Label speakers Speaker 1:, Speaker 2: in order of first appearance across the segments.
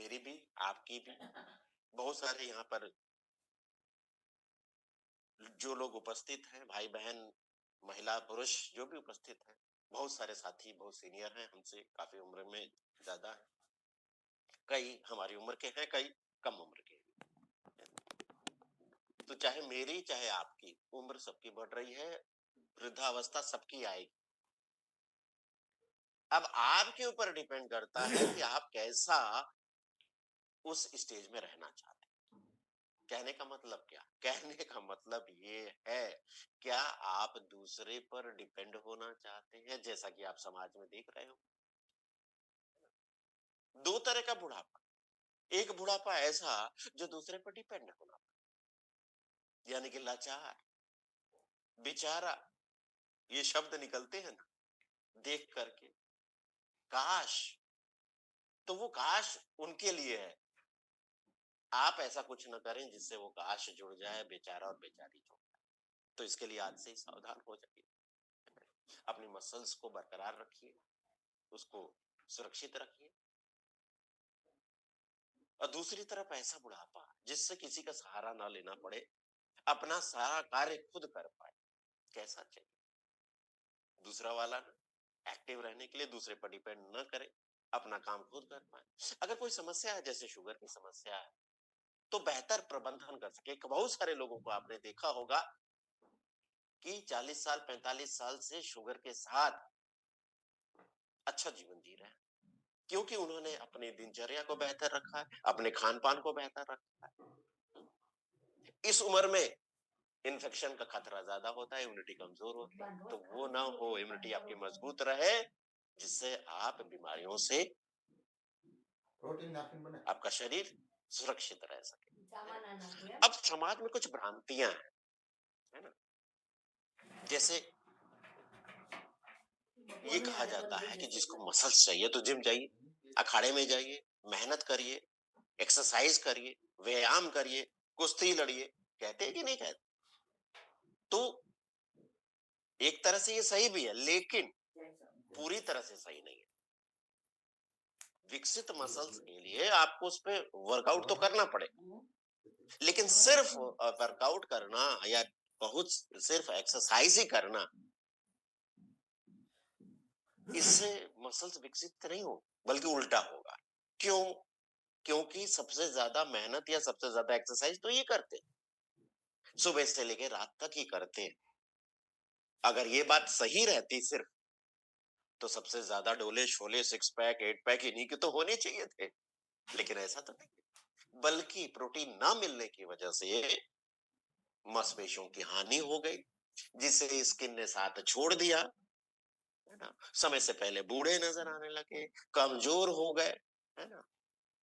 Speaker 1: मेरी भी, आपकी भी, बहुत सारे यहाँ पर जो लोग उपस्थित हैं, भाई बहन, महिला पुरुष जो भी उपस्थित हैं, बहुत सारे साथी बहुत सीनियर हैं हमसे, काफी उम्र में ज्यादा है, कई हमारी उम्र के हैं, कई कम उम्र के हैं। तो चाहे मेरी चाहे आपकी उम्र सबकी बढ़ रही है, वृद्धावस्था सबकी आएगी। अब आपके ऊपर डिपेंड करता है कि आप कैसा उस स्टेज में रहना चाहते हैं। कहने का मतलब क्या? कहने का मतलब ये है, क्या आप दूसरे पर डिपेंड होना चाहते हैं? जैसा कि आप समाज में देख रहे हो, दो तरह का बुढ़ापा। एक बुढ़ापा ऐसा जो दूसरे पर डिपेंड होना, यानी कि लाचार, बेचारा, ये शब्द निकलते हैं ना देख करके, काश, तो वो काश उनके लिए है। आप ऐसा कुछ न करें जिससे वो काश जुड़ जाए, बेचारा और बेचारी जुड़ जाए। तो इसके लिए आज से ही सावधान हो जाइए, अपनी मसल्स को बरकरार रखिए, उसको सुरक्षित रखिए। और दूसरी तरफ ऐसा बुढ़ापा जिससे किसी का सहारा ना लेना पड़े, अपना सारा कार्य खुद कर पाए, कैसा चाहिए? दूसरा वाला ना एक्टिव रहने के लिए दूसरे पर डिपेंड न करे, अपना काम खुद कर पाए। अगर कोई समस्या है, जैसे शुगर की समस्या है, तो बेहतर प्रबंधन कर सके। बहुत सारे लोगों को आपने देखा होगा कि 40 साल 45 साल से शुगर के साथ अच्छा जीवन जी रहे हैं, क्योंकि उन्होंने अपनी दिनचर्या को बेहतर रखा है, अपने खान पान को बेहतर रखा है। इस उम्र में इन्फेक्शन का खतरा ज्यादा होता है, इम्यूनिटी कमजोर होती है, तो वो ना हो, इम्यूनिटी आपकी मजबूत रहे, जिससे आप बीमारियों से, आपका शरीर सुरक्षित रह सके। अब समाज में कुछ भ्रांतियां हैं, है ना? जैसे ये कहा जाता है कि जिसको मसल्स चाहिए तो जिम जाइए, अखाड़े में जाइए, मेहनत करिए, एक्सरसाइज करिए, व्यायाम करिए, कुश्ती लड़िए। कहते हैं कि नहीं कहते? तो एक तरह से ये सही भी है, लेकिन पूरी तरह से सही नहीं है। विकसित मसल्स के लिए आपको उस पे वर्कआउट तो करना पड़ेगा, लेकिन सिर्फ वर्कआउट करना या बहुत सिर्फ एक्सरसाइज ही करना, इससे मसल्स विकसित नहीं हो, बल्कि उल्टा होगा। क्यों? क्योंकि सबसे ज्यादा मेहनत या सबसे ज्यादा एक्सरसाइज तो ये करते हैं, सुबह से लेकर रात तक ही करते हैं। अगर ये बात सही रहती सिर्फ, तो सबसे ज्यादा डोले शोले, सिक्स पैक, एट पैक इन्हीं के तो होने चाहिए थे, लेकिन ऐसा तो नहीं। बल्कि प्रोटीन ना मिलने की वजह से मांसपेशियों की हानि हो गई, जिसे स्किन ने साथ छोड़ दिया, है ना? समय से पहले बूढ़े नजर आने लगे, कमजोर हो गए, है ना?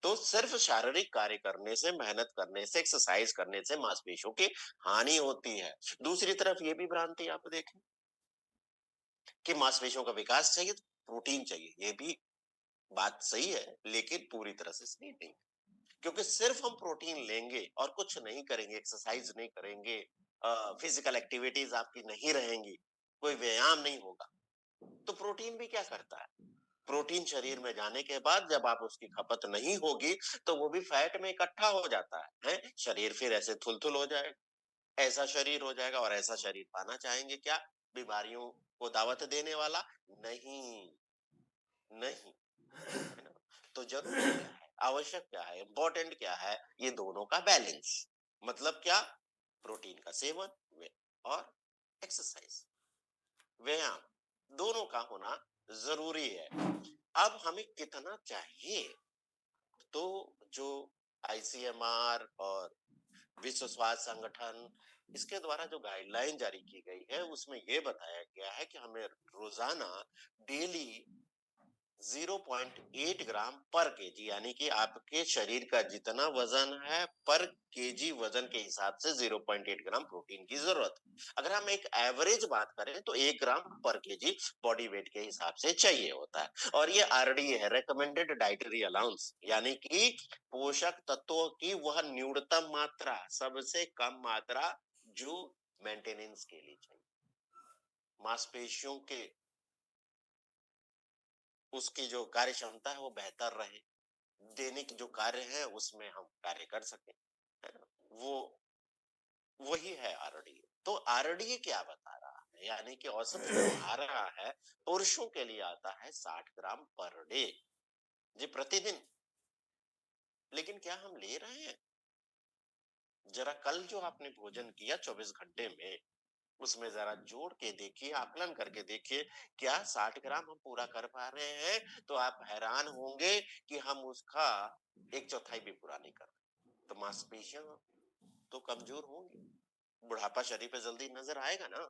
Speaker 1: तो सिर्फ शारीरिक कार्य करने से, मेहनत करने से, एक्सरसाइज करने से मांसपेशियों की हानि होती है। दूसरी तरफ ये भी भ्रांति आप देखें कि मांसपेशियों का विकास चाहिए तो प्रोटीन चाहिए, ये भी बात सही है, लेकिन पूरी तरह से सही नहीं। क्योंकि सिर्फ हम प्रोटीन लेंगे और कुछ नहीं करेंगे, एक्सरसाइज नहीं करेंगे, फिजिकल एक्टिविटीज आपकी नहीं रहेंगी, कोई व्यायाम नहीं होगा, तो प्रोटीन भी क्या करता है? प्रोटीन शरीर में जाने के बाद जब आप उसकी खपत नहीं होगी, तो वो भी फैट में इकट्ठा हो जाता है? शरीर फिर ऐसे थुलथुल हो जाएगा, ऐसा शरीर हो जाएगा। और ऐसा शरीर पाना चाहेंगे क्या? बीमारियों को दावत देने वाला? नहीं, नहीं, है ना? तो जरूरी क्या है, आवश्यक क्या है, इंपॉर्टेंट क्या है? ये दोनों का बैलेंस। मतलब क्या? प्रोटीन का सेवन और एक्सरसाइज, व्यायाम, दोनों का होना जरूरी है। अब हमें कितना चाहिए? तो जो आईसीएमआर और विश्व स्वास्थ्य संगठन, इसके द्वारा जो गाइडलाइन जारी की गई है, उसमें यह बताया गया है कि हमें रोजाना डेली 0.8 ग्राम पर केजी, यानी कि आपके शरीर का जितना वजन है पर केजी वजन के हिसाब से 0.8 ग्राम प्रोटीन की जरूरत। अगर हम एक एवरेज बात करें तो 1 ग्राम पर केजी बॉडी वेट के हिसाब से चाहिए होता है। और ये आरडी है, रेकमेंडेड डाइटरी अलाउंस, यानी कि पोषक तत्वों की वह न्यूनतम मात्रा, सबसे कम मात्रा जो मेंटेनेंस के लिए चाहिए, मांसपेशियों के उसकी जो कार्य क्षमता है वो बेहतर रहे, दैनिक जो कार्य है उसमें हम कार्य कर सकें, है ना? वो वही है आरडीए। तो आरडीए क्या बता रहा है, यानी कि औसत जो आ रहा है पुरुषों के लिए आता है 60 ग्राम पर डे, जी प्रतिदिन। लेकिन क्या हम ले रहे हैं? जरा कल जो आपने भोजन किया 24 घंटे में, उसमें जरा जोड़ के देखिए, आकलन करके देखिए, क्या 60 ग्राम हम पूरा कर पा रहे हैं? तो आप हैरान होंगे कि हम उसका एक चौथाई भी पूरा नहीं कर रहे। तो मांसपेशियां तो कमजोर होंगी, बुढ़ापा शरीर पे जल्दी नजर आएगा ना।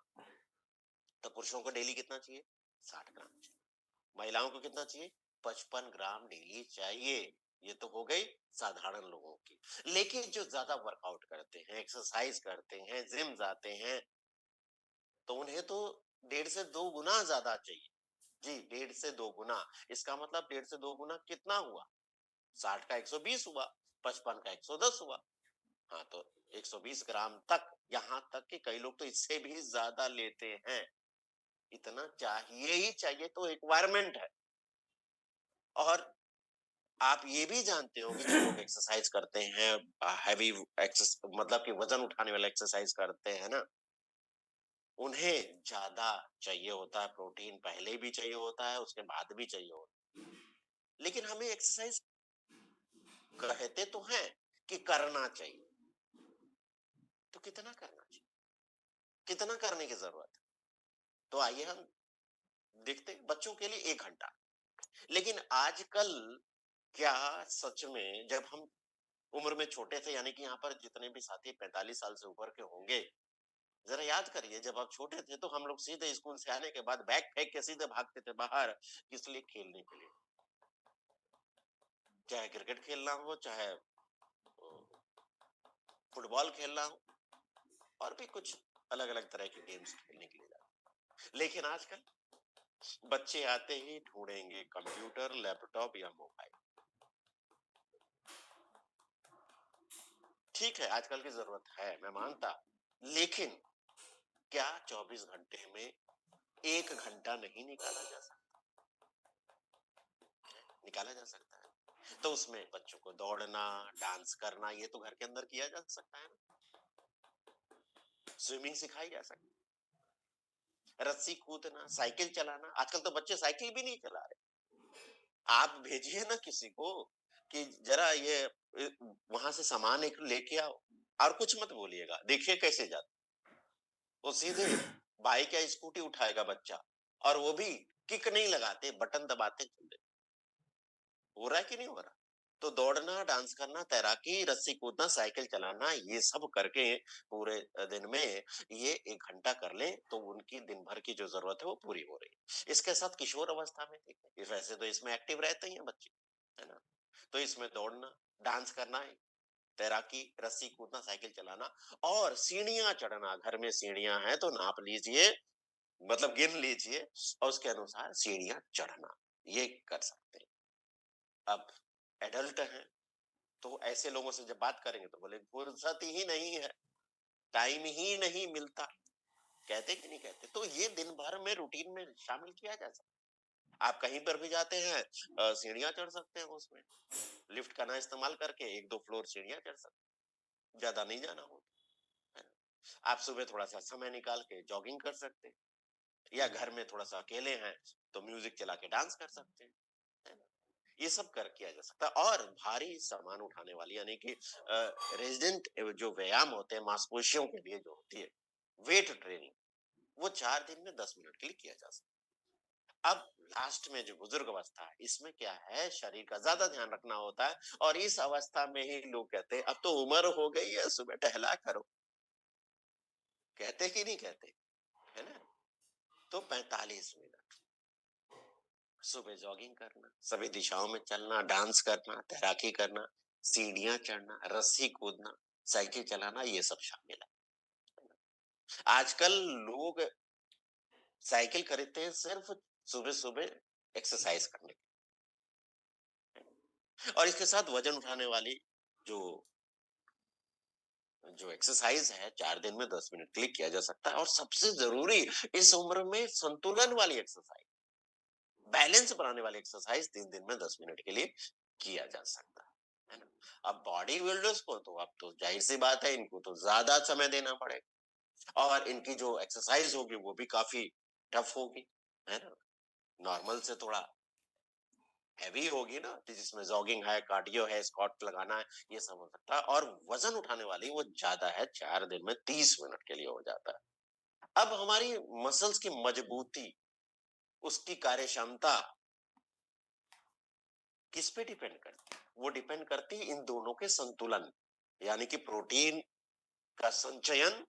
Speaker 1: तो पुरुषों को डेली कितना चाहिए? 60 ग्राम चाहिए। महिलाओं को कितना चाहिए? 55 ग्राम डेली चाहिए। ये तो हो गई साधारण लोगों की। लेकिन जो ज्यादा वर्कआउट करते हैं, एक्सरसाइज करते हैं, जिम जाते हैं, तो उन्हें तो 1.5 से 2 गुना ज्यादा चाहिए। जी 1.5 से 2 गुना। इसका मतलब 1.5 से 2 गुना कितना हुआ? 60 का 120 हुआ, 55 का 110 हुआ। हाँ, तो 120 ग्राम तक, यहाँ तक कि कई लोग तो इससे भी ज्यादा लेते हैं। इतना चाहिए ही चाहिए, तो रिक्वायरमेंट है। और आप ये भी जानते हो कि जो लोग एक्सरसाइज करते हैं, हैवी एक्सेस मतलब कि वजन उठाने वाला एक्सरसाइज करते हैं ना, उन्हें ज्यादा चाहिए होता है प्रोटीन, पहले भी चाहिए होता है, उसके बाद भी चाहिए होता है। लेकिन हमें एक्सरसाइज कहते तो हैं कि करना चाहिए, तो कितना करना चाहिए, कितना करने की जरूरत है? तो आइए हम देखते हैं। बच्चों के लिए 1 घंटा। लेकिन आजकल क्या सच में, जब हम उम्र में छोटे थे, यानी कि यहाँ पर जितने भी साथी 45 साल से ऊपर के होंगे, जरा याद करिए, जब आप छोटे थे तो हम लोग सीधे स्कूल से आने के बाद बैग फेंक के सीधे भागते थे बाहर, किस लिए? खेलने के लिए। चाहे क्रिकेट खेलना हो, चाहे फुटबॉल खेलना हो, और भी कुछ अलग अलग तरह के गेम्स खेलने के लिए जाते। लेकिन आजकल बच्चे आते ही ढूंढेंगे कंप्यूटर, लैपटॉप या मोबाइल। ठीक है, आजकल की जरूरत है, मैं मानता। लेकिन क्या 24 घंटे में 1 घंटा नहीं निकाला जा सकता? निकाला जा सकता है। तो उसमें बच्चों को दौड़ना, डांस करना, ये तो घर के अंदर किया जा सकता है ना। स्विमिंग सिखाई जा सकती है, रस्सी कूदना, साइकिल चलाना। आजकल तो बच्चे साइकिल भी नहीं चला रहे। आप भेजिए ना किसी को कि जरा ये वहां से सामान एक लेके आओ, और कुछ मत बोलिएगा, देखिए कैसे जाते। वो सीधे बाइक या स्कूटी उठाएगा बच्चा, और वो भी किक नहीं लगाते, बटन दबाते चलते। हो रहा है कि नहीं हो रहा? तो दौड़ना, डांस करना, तैराकी, रस्सी कूदना, साइकिल चलाना, ये सब करके पूरे दिन में ये 1 घंटा कर लें, तो उनकी दिन भर की जो जरूरत है वो पूरी हो रही है। इसके साथ किशोर अवस्था में देखें, वैसे तो इसमें एक्टिव रहते ही हैं बच्चे, है ना। तो इसमें दौड़ना, डांस करना है, तैराकी, रस्सी कूदना, साइकिल चलाना, और सीढ़ियां चढ़ना। घर में सीढ़ियां हैं तो नाप लीजिए, मतलब गिन लीजिए, और उसके अनुसार सीढ़ियां चढ़ना, ये कर सकते हैं। अब एडल्ट हैं, तो ऐसे लोगों से जब बात करेंगे तो बोले फुर्सत ही नहीं है, टाइम ही नहीं मिलता। कहते कि नहीं कहते? तो ये दिन भर में रूटीन में शामिल किया जा सकता है। आप कहीं पर भी जाते हैं, सीढ़ियां चढ़ सकते हैं, उसमें लिफ्ट का ना इस्तेमाल करके 1-2 फ्लोर सीढ़ियां चढ़ सकते हैं, ज्यादा नहीं जाना होता, है ना। आप सुबह थोड़ा सा समय निकाल के जॉगिंग कर सकते हैं, या घर में थोड़ा सा अकेले हैं तो म्यूजिक चला के डांस कर सकते हैं, है ना। ये सब कर किया जा सकता है। और भारी सामान उठाने वाली, यानी कि रेजिडेंट जो व्यायाम होते हैं मांसपेशियों के लिए जो होती है, वेट ट्रेनिंग, वो 4 दिन में 10 मिनट के लिए किया जा सकता है। अब लास्ट में जो बुजुर्ग अवस्था है, इसमें क्या है, शरीर का ज्यादा ध्यान रखना होता है, और इस अवस्था में ही लोग कहते हैं अब तो उम्र हो गई है, सुबह टहला करो। कहते कि नहीं कहते, है ना। तो 45 मिनट सुबह जॉगिंग करना, सभी दिशाओं में चलना, डांस करना, तैराकी करना, सीढ़ियां चढ़ना, रस्सी कूदना, साइकिल चलाना, ये सब शामिल है। आजकल लोग साइकिल खरीदते हैं सिर्फ सुबह सुबह एक्सरसाइज करने के लिए। और इसके साथ वजन उठाने वाली जो जो एक्सरसाइज है 4 दिन में 10 मिनट के लिए किया जा सकता है। और सबसे जरूरी, इस उम्र में संतुलन वाली एक्सरसाइज, बैलेंस बनाने वाली एक्सरसाइज 3 दिन में 10 मिनट के लिए किया जा सकता है ना। अब बॉडी बिल्डर्स को तो अब तो जाहिर सी बात है, इनको तो ज्यादा समय देना पड़ेगा और इनकी जो एक्सरसाइज होगी वो भी काफी टफ होगी, है ना। नॉर्मल से थोड़ा हैवी होगी ना, कि जिसमें जॉगिंग है, कार्डियो है, स्क्वाट लगाना है, ये सब हो सकता है। और वजन उठाने वाली वो ज्यादा है, 4 दिन में 30 मिनट के लिए हो जाता है। अब हमारी मसल्स की मजबूती, उसकी कार्यक्षमता किस पे डिपेंड करती है? वो डिपेंड करती है इन दोनों के संतुलन, यानी कि प्रोटीन का संचयन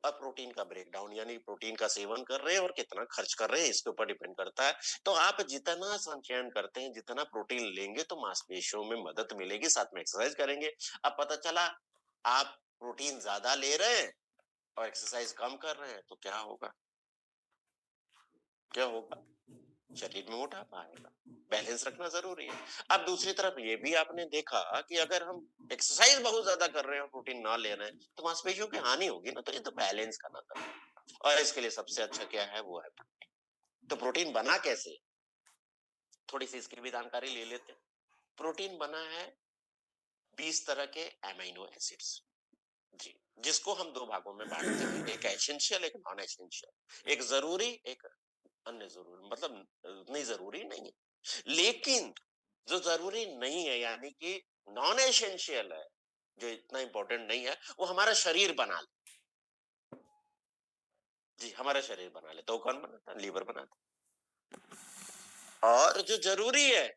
Speaker 1: और प्रोटीन का ब्रेकडाउन, यानी प्रोटीन का सेवन कर रहे हैं और कितना खर्च कर रहे हैं, इसके ऊपर डिपेंड करता है। तो आप जितना संचयन करते हैं, जितना प्रोटीन लेंगे, तो मांसपेशियों में मदद मिलेगी, साथ में एक्सरसाइज करेंगे। अब पता चला आप प्रोटीन ज्यादा ले रहे हैं और एक्सरसाइज कम कर रहे हैं, तो क्या होगा? क्या होगा? शरीर में मोटापा आएगा। बैलेंस रखना जरूरी है। अब दूसरी तरफ ये भी आपने देखा कि अगर हम एक्सरसाइज बहुत ज्यादा कर रहे हैं और प्रोटीन ना ले रहे हैं, तो मांसपेशियों की हानि होगी ना, तो ये तो बैलेंस करना था। और इसके लिए सबसे अच्छा क्या है? वो है प्रोटीन। तो प्रोटीन बना कैसे? थोड़ी सी इसकी भी जानकारी ले लेते हैं। प्रोटीन बना है 20 तरह के एमिनो एसिड्स, जी, जिसको हम दो भागों में बांटते हैं, एक एसेंशियल, एक नॉन एसेंशियल। एक जरूरी, एक अन्य जरूरी, मतलब नहीं जरूरी नहीं है, लेकिन जो जरूरी नहीं है, यानी कि नॉन एसेंशियल है, जो इतना इंपॉर्टेंट नहीं है, वो हमारा शरीर बना ले। जी, हमारा शरीर बना ले, तो कौन बनाता है? लीवर बनाता है। और जो जरूरी है,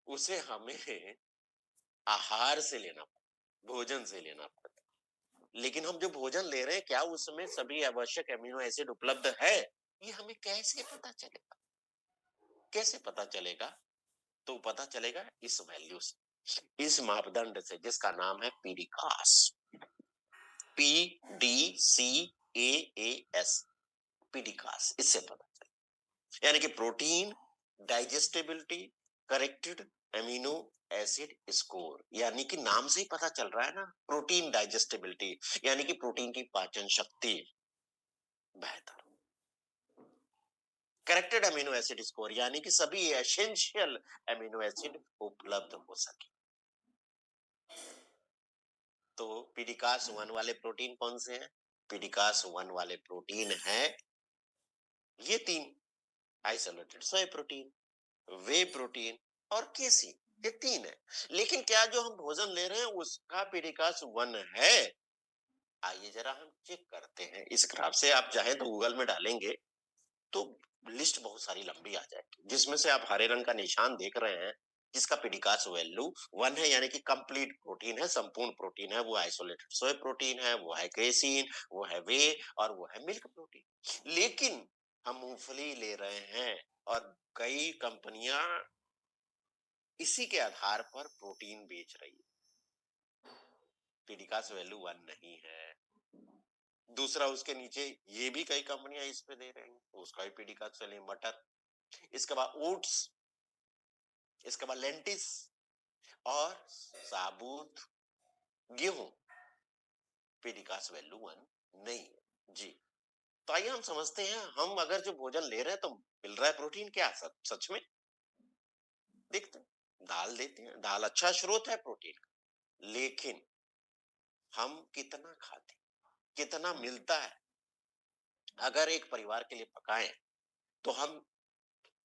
Speaker 1: उसे हमें आहार से लेना पड़ता, भोजन से लेना पड़ता। लेकिन हम जो भोजन ले रहे हैं, क्या उसमें सभी आवश्यक एमिनो एसिड उपलब्ध है? ये हमें कैसे पता चलेगा? कैसे पता चलेगा? तो पता चलेगा इस वैल्यू से, इस मापदंड से, जिसका नाम है PDCAAS. P D C A S, PDCAAS, इससे पता चलेगा। यानी कि protein digestibility corrected amino acid score, यानी कि नाम से ही पता चल रहा है ना, प्रोटीन डाइजेस्टिबिलिटी, यानी कि प्रोटीन की पाचन शक्ति बेहतर। करेक्टेड अमीनो एसिड स्कोर, यानी कि सभी एसेंशियल अमीनो एसिड उपलब्ध हो सके। तो पीडिकास 1 वाले प्रोटीन कौन से हैं? पीडिकास 1 वाले प्रोटीन है ये 3, आइसोलेटेड सोय प्रोटीन, वे प्रोटीन और केसीन, ये 3 है। लेकिन क्या जो हम भोजन ले रहे हैं उसका पीडिकास 1 है? आइए जरा हम चेक करते हैं। इस ग्राफ से आप चाहे तो गूगल में डालेंगे तो लिस्ट बहुत सारी लंबी आ जाएगी, जिसमें से आप हरे रंग का निशान देख रहे हैं, जिसका पीडिकास वैल्यू 1 है, यानी कि कंप्लीट प्रोटीन है, संपूर्ण प्रोटीन है। वो आइसोलेटेड सोय प्रोटीन है, वो है क्रेसीन, वो है वे, और वो है मिल्क प्रोटीन। लेकिन हम मूंगफली ले रहे हैं और कई कंपनियां इसी के आधार पर प्रोटीन बेच रही है, पीडिकास वैल्यू 1 नहीं है। दूसरा, उसके नीचे ये भी कई कंपनियां इस पे दे रही हैं, तो उसका भी पीडिकास वैल्यू। मटर, इसके बाद ओट्स, इसके बाद लेंटिस और साबुत गेहूं, पीडिकास वैल्यू 1 नहीं है जी। तो आइए हम समझते हैं, हम अगर जो भोजन ले रहे हैं तो मिल रहा है प्रोटीन क्या? सच में देखते हैं, दाल देते हैं, दाल अच्छा स्रोत है प्रोटीन का, लेकिन हम कितना खाते हैं, कितना मिलता है? अगर एक परिवार के लिए पकाएं तो हम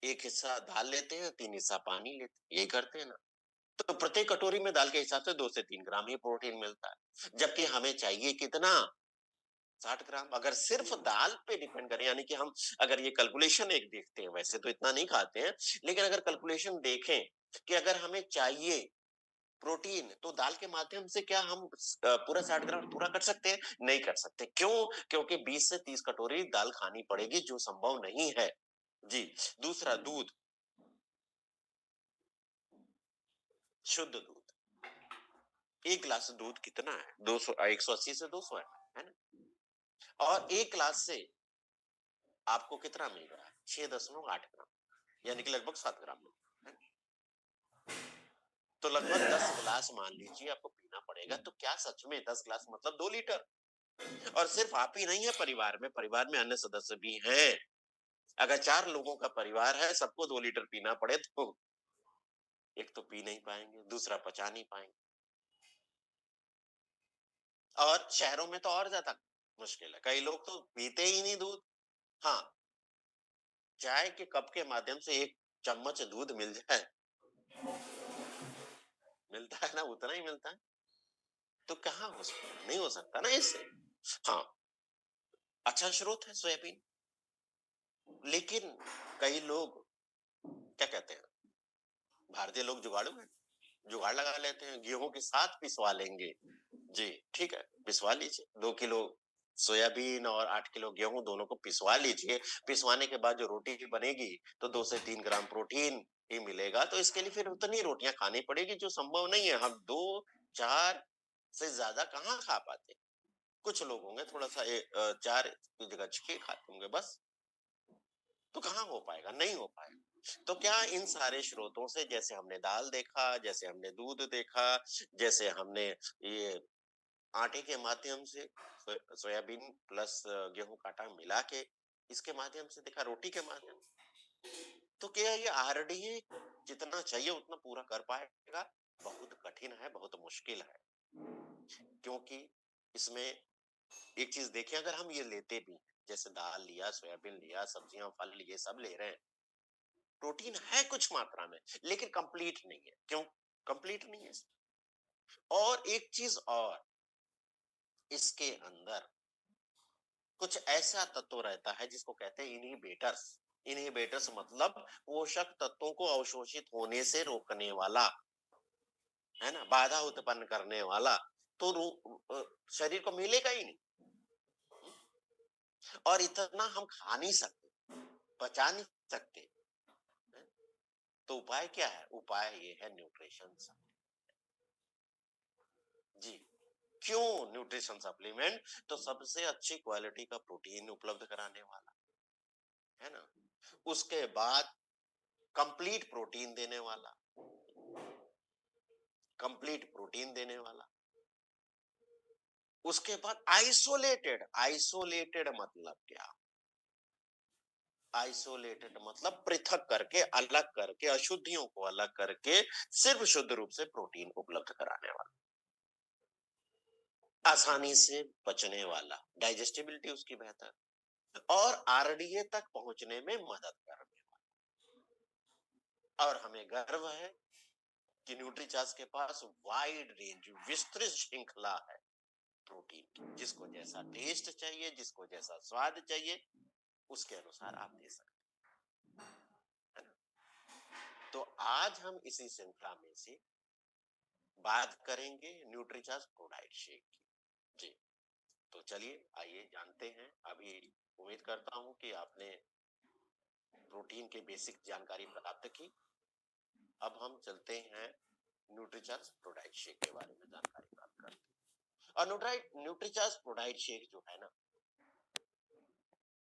Speaker 1: एक हिस्सा दाल लेते हैं, 3 हिस्सा पानी लेते हैं, यही करते हैं ना। तो प्रत्येक कटोरी में दाल के हिसाब से 2 से 3 ग्राम ही प्रोटीन मिलता है, जबकि हमें चाहिए कितना? 60 ग्राम। अगर सिर्फ दाल पे डिपेंड करें, यानी कि हम अगर ये कैलकुलेशन एक देखते हैं, वैसे तो इतना नहीं खाते हैं, लेकिन अगर कैलकुलेशन देखें कि अगर हमें चाहिए प्रोटीन, तो दाल के माध्यम से क्या हम पूरा 60 ग्राम पूरा कर सकते हैं? नहीं कर सकते। क्यों? क्योंकि 20 से 30 कटोरी दाल खानी पड़ेगी, जो संभव नहीं है जी। दूसरा, दूध, शुद्ध दूध, 1 गिलास दूध कितना है? 200, 180 से 200 है ना। और 1 गिलास से आपको कितना मिल रहा है? 6.8 ग्राम, यानी कि लगभग 7 ग्राम मिल रहा है। तो लगभग 10 गिलास मान लीजिए आपको पीना पड़ेगा। तो क्या सच में 10 गिलास मतलब 2 लीटर? और सिर्फ आप ही नहीं है परिवार में, परिवार में अन्य सदस्य भी हैं, अगर 4 लोगों का परिवार है, सबको 2 लीटर पीना पड़े तो एक तो पी नहीं पाएँगे, दूसरा पचा नहीं पाएँगे। और शहरों में तो और ज़्यादा मुश्किल है। कई लोग तो पीते ही नहीं दूध। हाँ, चाय के कप के माध्यम से 1 चम्मच दूध मिल जाए, मिलता है ना, उतना ही मिलता है। तो कहाँ हो सकता है? नहीं हो सकता ना इससे। हाँ, अच्छा स्रोत है सोयाबीन, लेकिन कई लोग क्या कहते हैं, भारतीय लोग जुगाड़ू हैं, जुगाड़ लगा लेते हैं, गेहूँ के साथ पिसवा लेंगे। जी, ठीक है, पिसवा लीजिए। 2 किलो सोयाबीन और 8 किलो गेहूँ दोनों को पिसवा लीजिए। पिसवाने के बाद जो रोटी भी बनेगी, तो 2 से 3 ग्राम प्रोटीन ही मिलेगा। तो इसके लिए फिर उतनी रोटियाँ खानी पड़ेगी जो संभव नहीं है। हम 2, 4 से ज़्यादा कहाँ खा पाते। कुछ लोग होंगे थोड़ा-सा 4 की जगह 6 खाते होंगे बस। तो कहाँ हो पाएगा? नहीं हो पाएगा। तो क्या इन सारे स्रोतों से, जैसे हमने दाल देखा, जैसे हमने दूध देखा, जैसे हमने ये आटे के माध्यम से सोयाबीन प्लस गेहूं का आटा मिला के इसके माध्यम से देखा, रोटी के माध्यम से, तो क्या ये आरडीए जितना चाहिए उतना पूरा कर पाएगा? बहुत कठिन है, बहुत मुश्किल है, क्योंकि इसमें एक चीज देखिए, अगर हम ये लेते भी हैं, जैसे दाल लिया, सोयाबीन लिया, सब्जियां फल लिए, सब ले रहे हैं, प्रोटीन है कुछ मात्रा में, लेकिन कंप्लीट नहीं है। क्यों कंप्लीट नहीं है? और एक चीज और, इसके अंदर कुछ ऐसा तत्व रहता है जिसको कहते हैं इनहिबिटर्स। इनहिबिटर्स मतलब पोषक तत्वों को अवशोषित होने से रोकने वाला, है ना, बाधा उत्पन्न करने वाला। तो शरीर को मिलेगा ही नहीं। और इतना हम खा नहीं सकते, पचा नहीं सकते, है? तो उपाय क्या है? उपाय ये है न्यूट्रिशन। जी, क्यों न्यूट्रिशन सप्लीमेंट? तो सबसे अच्छी क्वालिटी का प्रोटीन उपलब्ध कराने वाला, है ना, उसके बाद कंप्लीट प्रोटीन देने वाला, कंप्लीट प्रोटीन देने वाला, उसके बाद आइसोलेटेड। आइसोलेटेड मतलब क्या? आइसोलेटेड मतलब पृथक करके, अलग करके, अशुद्धियों को अलग करके सिर्फ शुद्ध रूप से प्रोटीन उपलब्ध कराने वाला, आसानी से पचने वाला, डाइजेस्टिबिलिटी उसकी बेहतर, और आरडीए तक पहुंचने में मदद करने वाला। और हमें गर्व है कि न्यूट्रीचार्ज के पास वाइड रेंज, विस्तृत श्रृंखला है प्रोटीन की। जिसको जैसा टेस्ट चाहिए, जिसको जैसा स्वाद चाहिए, उसके अनुसार आप दे सकते हैं, है ना। तो आज हम इसी श्रृंखला में से बात करेंगे न्यूट्रीचार्ज प्रोडाइट शेक की। जी, तो चलिए आइए जानते हैं। अभी उम्मीद करता हूं कि आपने प्रोटीन के बेसिक जानकारी प्राप्त की। अब हम चलते हैं न्यूट्रीचार्ज प्रोडाइट शेक के बारे में जानकारी प्राप्त करते हैं। और न्यूट्रीचार्ज प्रोडाइट शेक जो है ना,